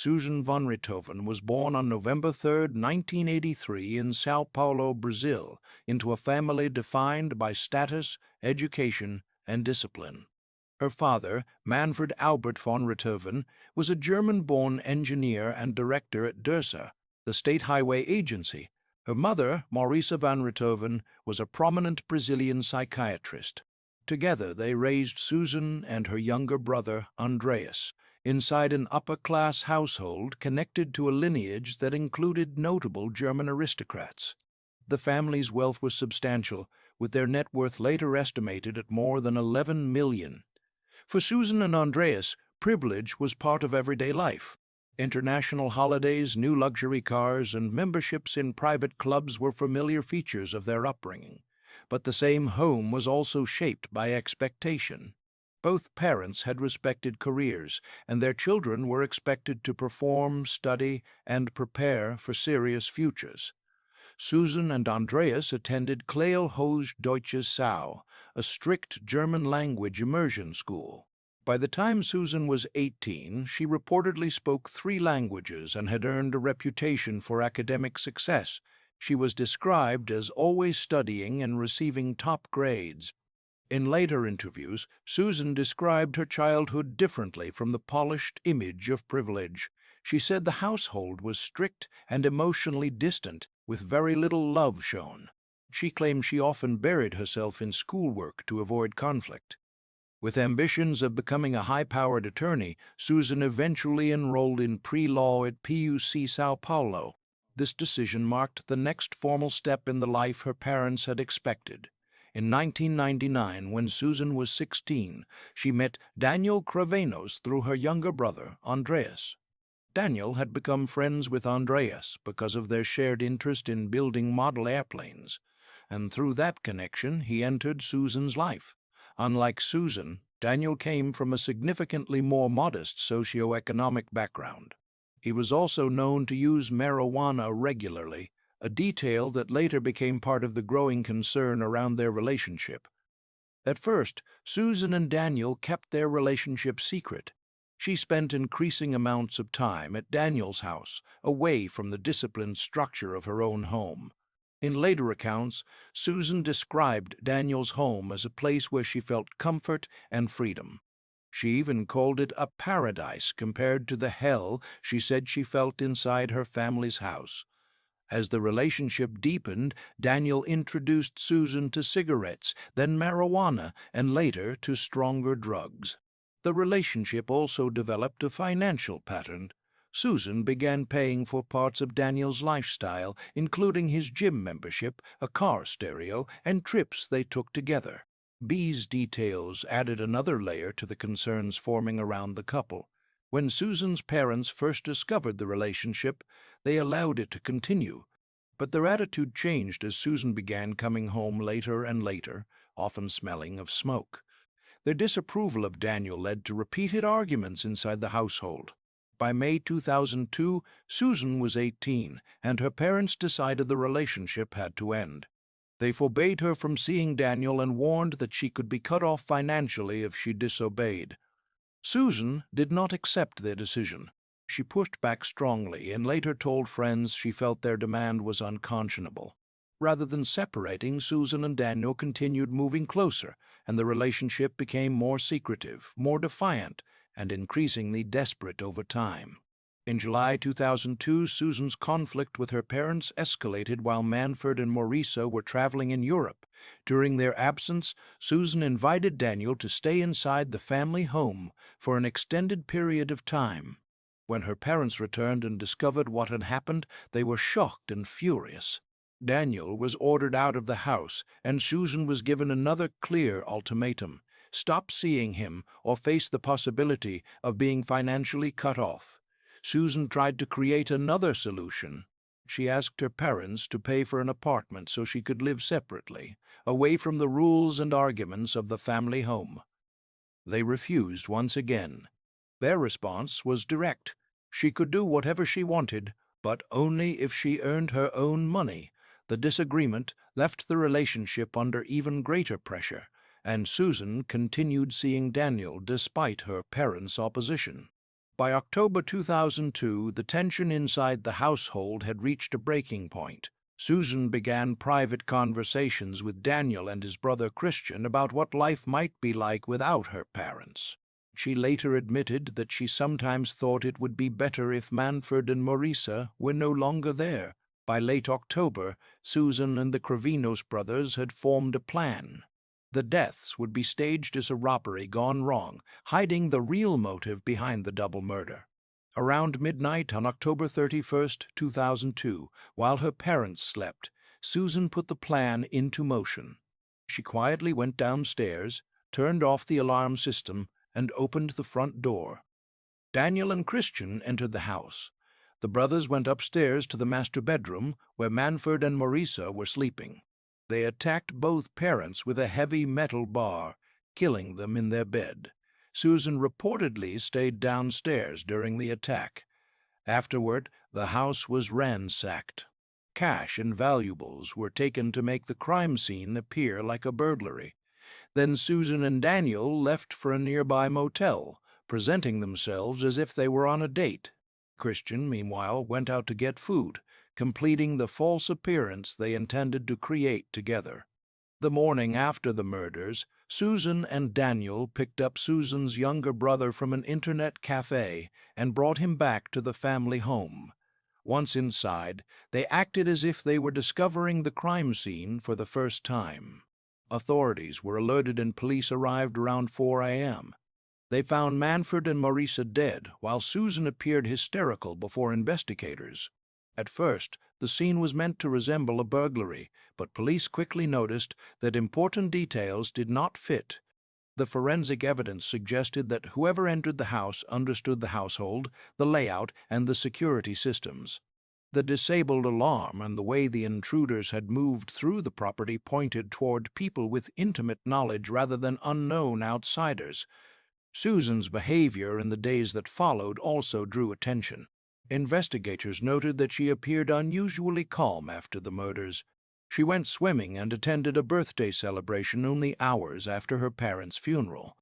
Susan von Richthofen was born on November 3, 1983 in Sao Paulo, Brazil, into a family defined by status, education, and discipline. Her father, Manfred Albert von Richthofen, was a German-born engineer and director at DERSA, the state highway agency. Her mother, Marisa van Richthofen, was a prominent Brazilian psychiatrist. Together they raised Susan and her younger brother, Andreas, inside an upper-class household connected to a lineage that included notable German aristocrats. The family's wealth was substantial, with their net worth later estimated at more than 11 million. For Susan and Andreas, privilege was part of everyday life. International holidays, new luxury cars, and memberships in private clubs were familiar features of their upbringing. But the same home was also shaped by expectation. Both parents had respected careers, and their children were expected to perform, study, and prepare for serious futures. Susan and Andreas attended Kleil Hoge Deutsches Sau, a strict German-language immersion school. By the time Susan was 18, she reportedly spoke 3 languages and had earned a reputation for academic success. She was described as always studying and receiving top grades. In later interviews, Susan described her childhood differently from the polished image of privilege. She said the household was strict and emotionally distant, with very little love shown. She claimed she often buried herself in schoolwork to avoid conflict. With ambitions of becoming a high-powered attorney, Susan eventually enrolled in pre-law at PUC Sao Paulo. This decision marked the next formal step in the life her parents had expected. In 1999, when Susan was 16, she met Daniel Cravenos through her younger brother, Andreas. Daniel had become friends with Andreas because of their shared interest in building model airplanes, and through that connection he entered Susan's life. Unlike Susan, Daniel came from a significantly more modest socioeconomic background. He was also known to use marijuana regularly, a detail that later became part of the growing concern around their relationship. At first, Susan and Daniel kept their relationship secret. She spent increasing amounts of time at Daniel's house, away from the disciplined structure of her own home. In later accounts, Susan described Daniel's home as a place where she felt comfort and freedom. She even called it a paradise compared to the hell she said she felt inside her family's house. As the relationship deepened, Daniel introduced Susan to cigarettes, then marijuana, and later to stronger drugs. The relationship also developed a financial pattern. Susan began paying for parts of Daniel's lifestyle, including his gym membership, a car stereo, and trips they took together. These details added another layer to the concerns forming around the couple. When Susan's parents first discovered the relationship, they allowed it to continue. But their attitude changed as Susan began coming home later and later, often smelling of smoke. Their disapproval of Daniel led to repeated arguments inside the household. By May 2002, Susan was 18, and her parents decided the relationship had to end. They forbade her from seeing Daniel and warned that she could be cut off financially if she disobeyed. Susan did not accept their decision. She pushed back strongly and later told friends she felt their demand was unconscionable. Rather than separating, Susan and Daniel continued moving closer, and the relationship became more secretive, more defiant, and increasingly desperate over time. In July 2002, Susan's conflict with her parents escalated while Manfred and Marisa were traveling in Europe. During their absence, Susan invited Daniel to stay inside the family home for an extended period of time. When her parents returned and discovered what had happened, they were shocked and furious. Daniel was ordered out of the house, and Susan was given another clear ultimatum: stop seeing him or face the possibility of being financially cut off. Susan tried to create another solution. She asked her parents to pay for an apartment so she could live separately, away from the rules and arguments of the family home. They refused once again. Their response was direct. She could do whatever she wanted, but only if she earned her own money. The disagreement left the relationship under even greater pressure, and Susan continued seeing Daniel despite her parents' opposition. By October 2002, the tension inside the household had reached a breaking point. Susan began private conversations with Daniel and his brother Christian about what life might be like without her parents. She later admitted that she sometimes thought it would be better if Manfred and Marisa were no longer there. By late October, Susan and the Crevinos brothers had formed a plan. The deaths would be staged as a robbery gone wrong, hiding the real motive behind the double murder. Around midnight on October 31st, 2002, while her parents slept, Susan put the plan into motion. She quietly went downstairs, turned off the alarm system, and opened the front door. Daniel and Christian entered the house. The brothers went upstairs to the master bedroom, where Manfred and Marisa were sleeping. They attacked both parents with a heavy metal bar, killing them in their bed. Susan reportedly stayed downstairs during the attack. Afterward, the house was ransacked. Cash and valuables were taken to make the crime scene appear like a burglary. Then Susan and Daniel left for a nearby motel, presenting themselves as if they were on a date. Christian, meanwhile, went out to get food, completing the false appearance they intended to create together. The morning after the murders, Susan and Daniel picked up Susan's younger brother from an internet cafe and brought him back to the family home. Once inside, they acted as if they were discovering the crime scene for the first time. Authorities were alerted and police arrived around 4 a.m. They found Manfred and Marisa dead, while Susan appeared hysterical before investigators. At first, the scene was meant to resemble a burglary, but police quickly noticed that important details did not fit. The forensic evidence suggested that whoever entered the house understood the household, the layout, and the security systems. The disabled alarm and the way the intruders had moved through the property pointed toward people with intimate knowledge rather than unknown outsiders. Susan's behavior in the days that followed also drew attention. Investigators noted that she appeared unusually calm after the murders. She went swimming and attended a birthday celebration only hours after her parents' funeral.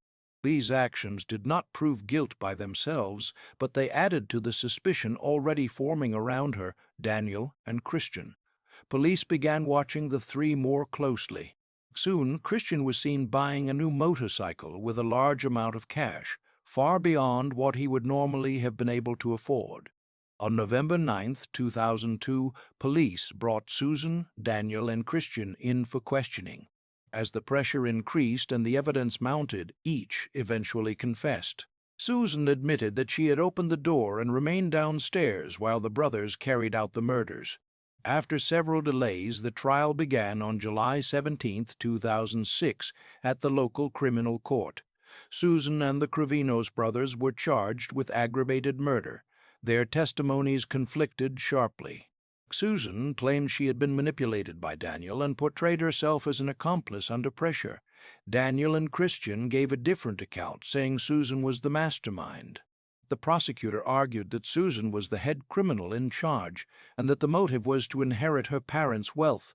These actions did not prove guilt by themselves, but they added to the suspicion already forming around her, Daniel and Christian. Police began watching the three more closely. Soon, Christian was seen buying a new motorcycle with a large amount of cash, far beyond what he would normally have been able to afford. On November 9, 2002, police brought Susan, Daniel, and Christian in for questioning. As the pressure increased and the evidence mounted, each eventually confessed. Susan admitted that she had opened the door and remained downstairs while the brothers carried out the murders. After several delays, the trial began on July 17, 2006, at the local criminal court. Susan and the Crevinos brothers were charged with aggravated murder. Their testimonies conflicted sharply. Susan claimed she had been manipulated by Daniel and portrayed herself as an accomplice under pressure. Daniel and Christian gave a different account, saying Susan was the mastermind. The prosecutor argued that Susan was the head criminal in charge and that the motive was to inherit her parents' wealth.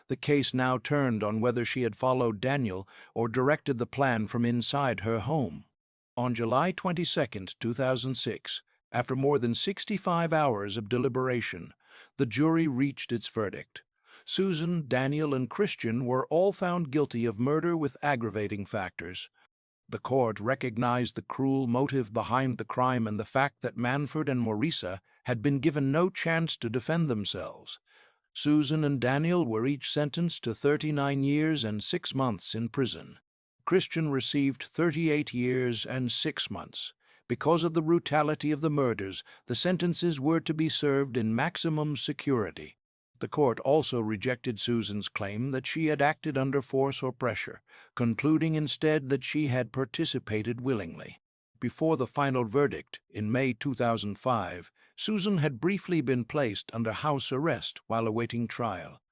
The case now turned on whether she had followed Daniel or directed the plan from inside her home. On July 22, 2006, after more than 65 hours of deliberation, the jury reached its verdict. Susan, Daniel, and Christian were all found guilty of murder with aggravating factors. The court recognized the cruel motive behind the crime and the fact that Manfred and Marisa had been given no chance to defend themselves. Susan and Daniel were each sentenced to 39 years and 6 months in prison. Christian received 38 years and 6 months. Because of the brutality of the murders, the sentences were to be served in maximum security. The court also rejected Susan's claim that she had acted under force or pressure, concluding instead that she had participated willingly. Before the final verdict, in May 2005, Susan had briefly been placed under house arrest while awaiting trial.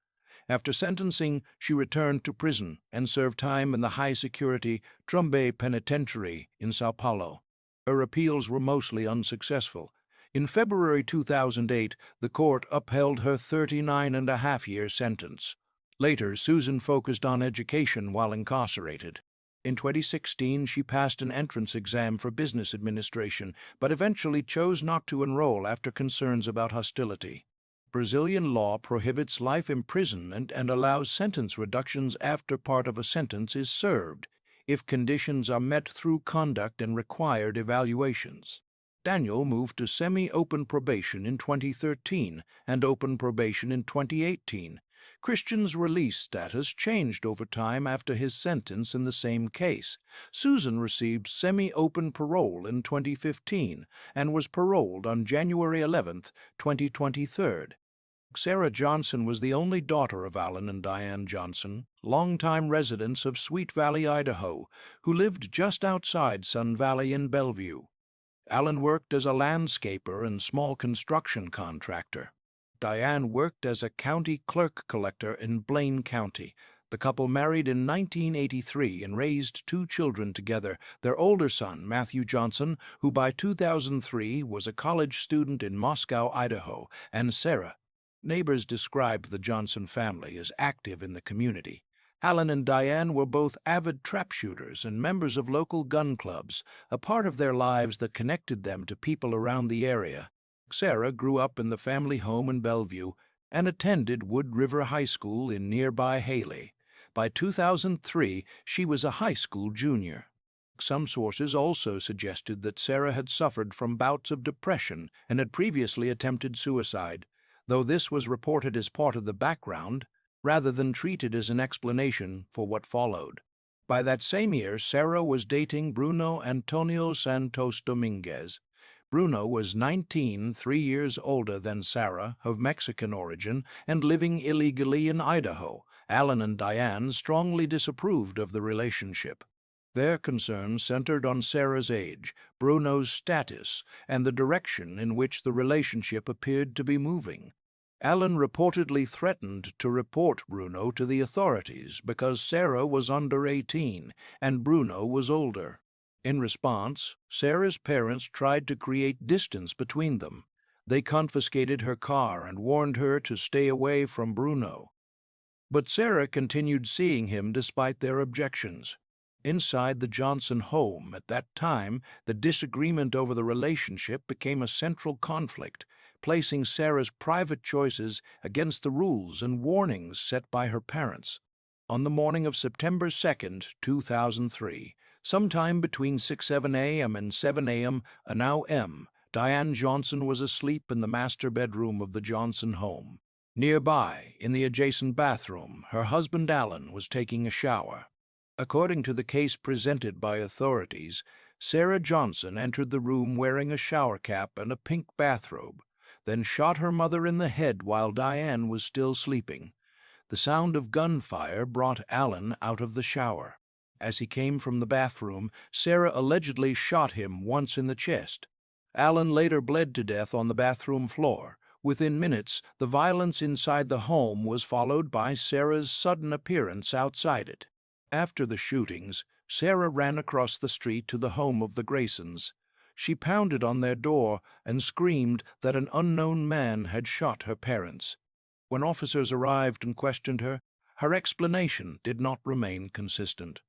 After sentencing, she returned to prison and served time in the high-security Trumbe Penitentiary in Sao Paulo. Her appeals were mostly unsuccessful. In February 2008, the court upheld her 39-and-a-half-year sentence. Later, Susan focused on education while incarcerated. In 2016, she passed an entrance exam for business administration, but eventually chose not to enroll after concerns about hostility. Brazilian law prohibits life imprisonment and allows sentence reductions after part of a sentence is served, if conditions are met through conduct and required evaluations. Daniel moved to semi-open probation in 2013 and open probation in 2018. Christian's release status changed over time after his sentence in the same case. Susan received semi-open parole in 2015 and was paroled on January 11, 2023. Sarah Johnson was the only daughter of Alan and Diane Johnson, longtime residents of Sweet Valley, Idaho, who lived just outside Sun Valley in Bellevue. Alan worked as a landscaper and small construction contractor. Diane worked as a county clerk collector in Blaine County. The couple married in 1983 and raised two children together, their older son, Matthew Johnson, who by 2003 was a college student in Moscow, Idaho, and Sarah. Neighbors described the Johnson family as active in the community. Alan and Diane were both avid trap shooters and members of local gun clubs, a part of their lives that connected them to people around the area. Sarah grew up in the family home in Bellevue and attended Wood River High School in nearby Haley. By 2003, she was a high school junior. Some sources also suggested that Sarah had suffered from bouts of depression and had previously attempted suicide, though this was reported as part of the background rather than treated as an explanation for what followed. By that same year, Sarah was dating Bruno Antonio Santos Dominguez. Bruno was 19, 3 years older than Sarah, of Mexican origin, and living illegally in Idaho. Alan and Diane strongly disapproved of the relationship. Their concerns centered on Sarah's age, Bruno's status, and the direction in which the relationship appeared to be moving. Alan reportedly threatened to report Bruno to the authorities because Sarah was under 18 and Bruno was older. In response, Sarah's parents tried to create distance between them. They confiscated her car and warned her to stay away from Bruno. But Sarah continued seeing him despite their objections. Inside the Johnson home at that time, the disagreement over the relationship became a central conflict, placing Sarah's private choices against the rules and warnings set by her parents. On the morning of September 2, 2003, sometime between 6:07 a.m. and 7 a.m. Now M., Diane Johnson was asleep in the master bedroom of the Johnson home. Nearby, in the adjacent bathroom, her husband Alan was taking a shower. According to the case presented by authorities, Sarah Johnson entered the room wearing a shower cap and a pink bathrobe, then shot her mother in the head while Diane was still sleeping. The sound of gunfire brought Alan out of the shower. As he came from the bathroom, Sarah allegedly shot him once in the chest. Alan later bled to death on the bathroom floor. Within minutes, the violence inside the home was followed by Sarah's sudden appearance outside it. After the shootings, Sarah ran across the street to the home of the Graysons. She pounded on their door and screamed that an unknown man had shot her parents. When officers arrived and questioned her, her explanation did not remain consistent.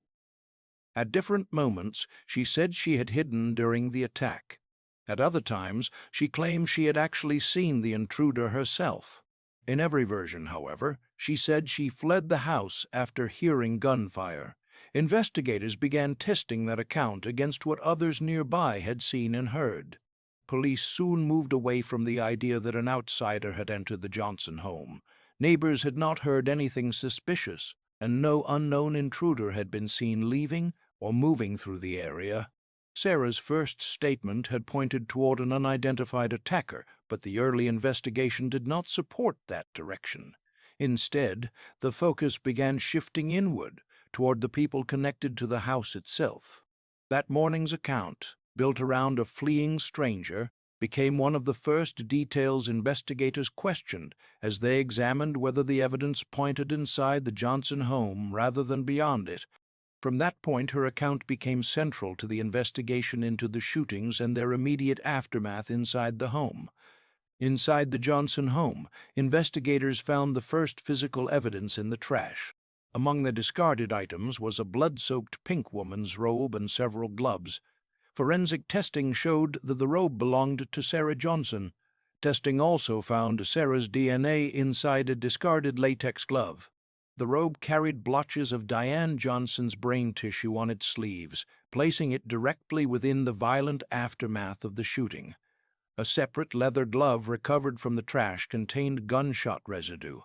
At different moments, she said she had hidden during the attack. At other times, she claimed she had actually seen the intruder herself. In every version, however, she said she fled the house after hearing gunfire. Investigators began testing that account against what others nearby had seen and heard. Police soon moved away from the idea that an outsider had entered the Johnson home. Neighbors had not heard anything suspicious, and no unknown intruder had been seen leaving or moving through the area. Sarah's first statement had pointed toward an unidentified attacker, but the early investigation did not support that direction. Instead, the focus began shifting inward toward the people connected to the house itself. That morning's account, built around a fleeing stranger, became one of the first details investigators questioned as they examined whether the evidence pointed inside the Johnson home rather than beyond it. From that point, her account became central to the investigation into the shootings and their immediate aftermath inside the home. Inside the Johnson home, investigators found the first physical evidence in the trash. Among the discarded items was a blood-soaked pink woman's robe and several gloves. Forensic testing showed that the robe belonged to Sarah Johnson. Testing also found Sarah's DNA inside a discarded latex glove. The robe carried blotches of Diane Johnson's brain tissue on its sleeves, placing it directly within the violent aftermath of the shooting. A separate leather glove recovered from the trash contained gunshot residue.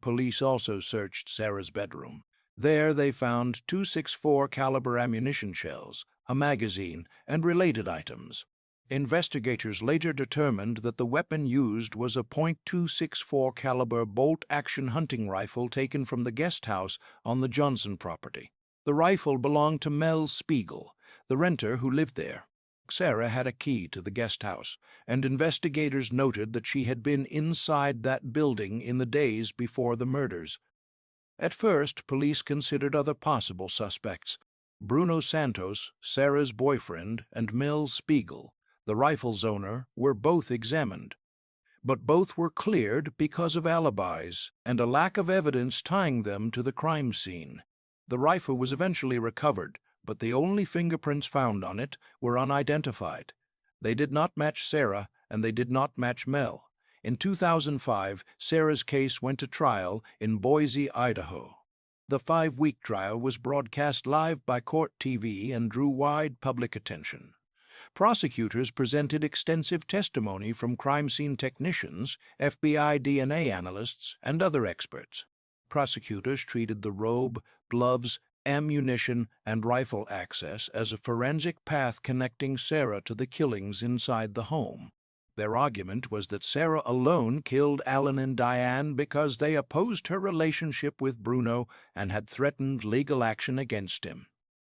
Police also searched Sarah's bedroom. There they found .264 caliber ammunition shells, a magazine, and related items. Investigators later determined that the weapon used was a .264 caliber bolt-action hunting rifle taken from the guest house on the Johnson property. The rifle belonged to Mel Spiegel, the renter who lived there. Sarah had a key to the guest house, and investigators noted that she had been inside that building in the days before the murders. At first, police considered other possible suspects: Bruno Santos, Sarah's boyfriend, and Mel Spiegel, the rifle's owner, were both examined. But both were cleared because of alibis and a lack of evidence tying them to the crime scene. The rifle was eventually recovered, but the only fingerprints found on it were unidentified. They did not match Sarah, and they did not match Mel. In 2005, Sarah's case went to trial in Boise, Idaho. The 5-week trial was broadcast live by Court TV and drew wide public attention. Prosecutors presented extensive testimony from crime scene technicians, FBI DNA analysts, and other experts. Prosecutors treated the robe, gloves, ammunition, and rifle access as a forensic path connecting Sarah to the killings inside the home. Their argument was that Sarah alone killed Alan and Diane because they opposed her relationship with Bruno and had threatened legal action against him.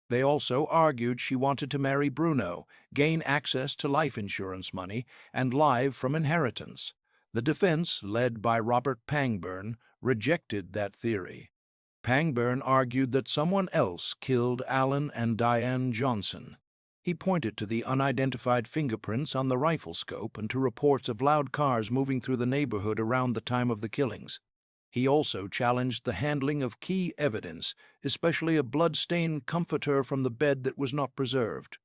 They also argued she wanted to marry Bruno, gain access to life insurance money, and live from inheritance. The defense, led by Robert Pangburn, rejected that theory. Pangburn argued that someone else killed Alan and Diane Johnson. He pointed to the unidentified fingerprints on the rifle scope and to reports of loud cars moving through the neighborhood around the time of the killings. He also challenged the handling of key evidence, especially a blood-stained comforter from the bed that was not preserved.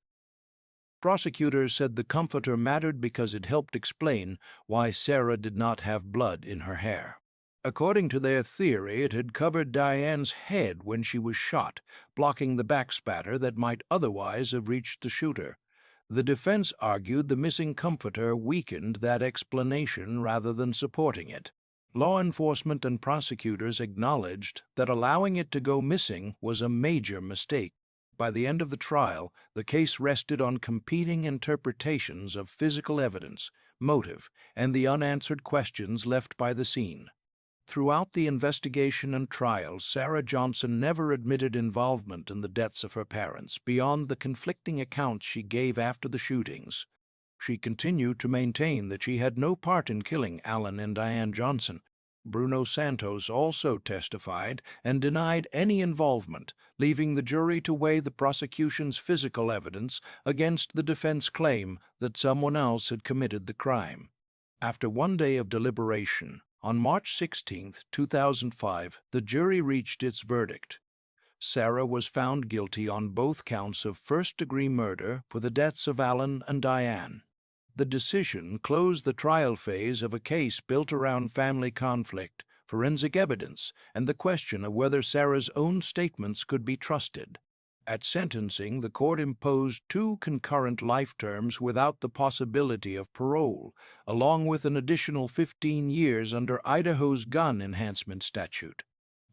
Prosecutors said the comforter mattered because it helped explain why Sarah did not have blood in her hair. According to their theory, it had covered Diane's head when she was shot, blocking the backspatter that might otherwise have reached the shooter. The defense argued the missing comforter weakened that explanation rather than supporting it. Law enforcement and prosecutors acknowledged that allowing it to go missing was a major mistake. By the end of the trial, the case rested on competing interpretations of physical evidence, motive, and the unanswered questions left by the scene. Throughout the investigation and trial, Sarah Johnson never admitted involvement in the deaths of her parents beyond the conflicting accounts she gave after the shootings. She continued to maintain that she had no part in killing Alan and Diane Johnson. Bruno Santos also testified and denied any involvement, leaving the jury to weigh the prosecution's physical evidence against the defense claim that someone else had committed the crime. After one day of deliberation, on March 16, 2005, the jury reached its verdict. Sarah was found guilty on both counts of first-degree murder for the deaths of Alan and Diane. The decision closed the trial phase of a case built around family conflict, forensic evidence, and the question of whether Sarah's own statements could be trusted. At sentencing, the court imposed 2 concurrent life terms without the possibility of parole, along with an additional 15 years under Idaho's gun enhancement statute.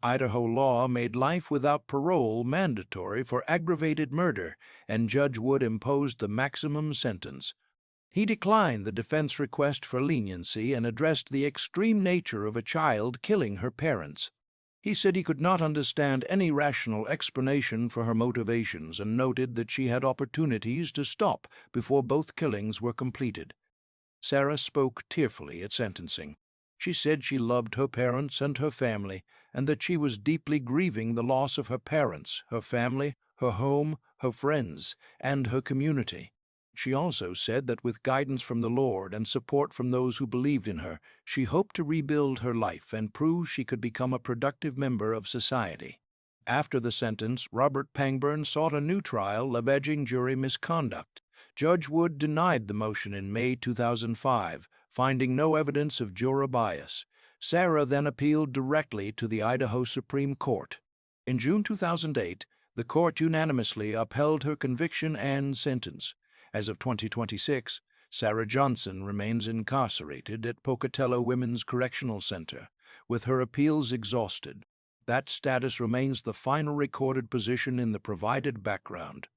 Idaho law made life without parole mandatory for aggravated murder, and Judge Wood imposed the maximum sentence. He declined the defense request for leniency and addressed the extreme nature of a child killing her parents. He said he could not understand any rational explanation for her motivations and noted that she had opportunities to stop before both killings were completed. Sarah spoke tearfully at sentencing. She said she loved her parents and her family, and that she was deeply grieving the loss of her parents, her family, her home, her friends, and her community. She also said that with guidance from the Lord and support from those who believed in her, she hoped to rebuild her life and prove she could become a productive member of society. After the sentence, Robert Pangburn sought a new trial alleging jury misconduct. Judge Wood denied the motion in May 2005, finding no evidence of juror bias. Sarah then appealed directly to the Idaho Supreme Court. In June 2008, the court unanimously upheld her conviction and sentence. As of 2026, Sarah Johnson remains incarcerated at Pocatello Women's Correctional Center, with her appeals exhausted. That status remains the final recorded position in the provided background.